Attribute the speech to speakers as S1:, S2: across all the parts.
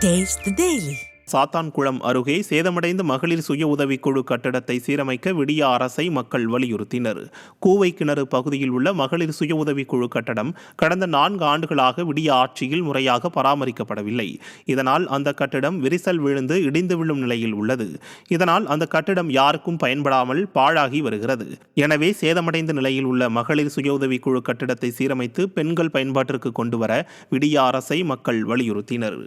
S1: Taste the Daily.
S2: Sathankulam அருகே சேதமடைந்த மகளிர் சுய உதவிக்குழு கட்டடத்தை சீரமைக்க விடிய அரசை மக்கள் வலியுறுத்தினர். கூவை கிணறு பகுதியில் உள்ள மகளிர் சுய உதவிக்குழு கட்டடம் கடந்த 4 ஆண்டுகளாக விடிய ஆட்சியில் முறையாக பராமரிக்கப்படவில்லை. இதனால் அந்த கட்டடம் விரிசல் விழுந்து இடிந்து விழும் நிலையில் உள்ளது. இதனால் அந்த கட்டடம் யாருக்கும் பயன்படாமல் பாழாகி வருகிறது. எனவே சேதமடைந்த நிலையில் உள்ள மகளிர் சுய உதவிக்குழு கட்டடத்தை சீரமைத்து பெண்கள் பயன்பாட்டிற்கு கொண்டுவர விடிய அரசை மக்கள் வலியுறுத்தினர்.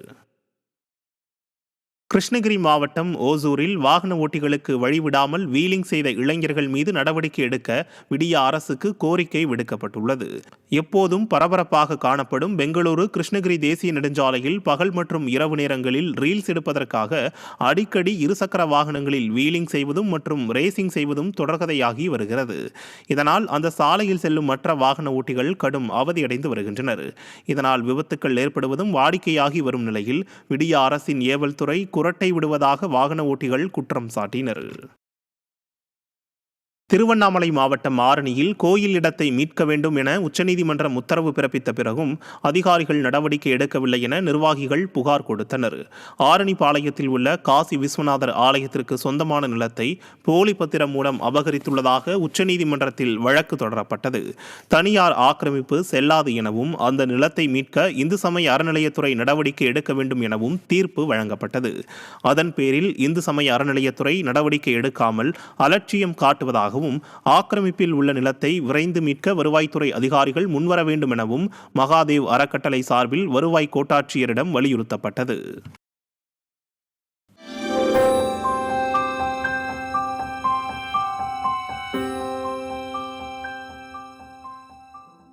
S2: கிருஷ்ணகிரி மாவட்டம் ஓசூரில் வாகன ஓட்டிகளுக்கு வழிவிடாமல் வீலிங் செய்த இளைஞர்கள் மீது நடவடிக்கை எடுக்க விடிய அரசுக்கு கோரிக்கை விடுக்கப்பட்டுள்ளது. எப்போதும் பரபரப்பாக காணப்படும் பெங்களூரு கிருஷ்ணகிரி தேசிய நெடுஞ்சாலையில் பகல் மற்றும் இரவு நேரங்களில் ரீல்ஸ் எடுப்பதற்காக அடிக்கடி இருசக்கர வாகனங்களில் வீலிங் செய்வதும் மற்றும் ரேசிங் செய்வதும் தொடர்கதையாகி வருகிறது. இதனால் அந்த சாலையில் செல்லும் மற்ற வாகன ஓட்டிகள் கடும் அவதியடைந்து வருகின்றனர். இதனால் விபத்துக்கள் ஏற்படுவதும் வாடிக்கையாகி வரும் நிலையில் விடிய அரசின் ஏவல் துறை குரட்டை விடுவதாக வாகன ஓட்டிகள் குற்றம் சாட்டினர். திருவண்ணாமலை மாவட்டம் ஆரணியில் கோயில் இடத்தை மீட்க வேண்டும் என உச்சநீதிமன்றம் உத்தரவு பிறப்பித்த பிறகும் அதிகாரிகள் நடவடிக்கை எடுக்கவில்லை என நிர்வாகிகள் புகார் கொடுத்தனர். ஆரணிபாளையத்தில் உள்ள காசி விஸ்வநாதர் ஆலயத்திற்கு சொந்தமான நிலத்தை போலி பத்திரம் மூலம் அபகரித்துள்ளதாக உச்சநீதிமன்றத்தில் வழக்கு தொடரப்பட்டது. தனியார் ஆக்கிரமிப்பு செல்லாது எனவும் அந்த நிலத்தை மீட்க இந்து சமய அறநிலையத்துறை நடவடிக்கை எடுக்க வேண்டும் எனவும் தீர்ப்பு வழங்கப்பட்டது. அதன் பேரில் இந்து சமய அறநிலையத்துறை நடவடிக்கை எடுக்காமல் அலட்சியம் காட்டுவதாக ஆக்கிரமிப்பில் உள்ள நிலத்தை விரைந்து மீட்க வருவாய்த்துறை அதிகாரிகள் முன்வர வேண்டும் எனவும் மகாதேவ் அறக்கட்டளை சார்பில் வருவாய் கோட்டாட்சியரிடம் வலியுறுத்தப்பட்டது.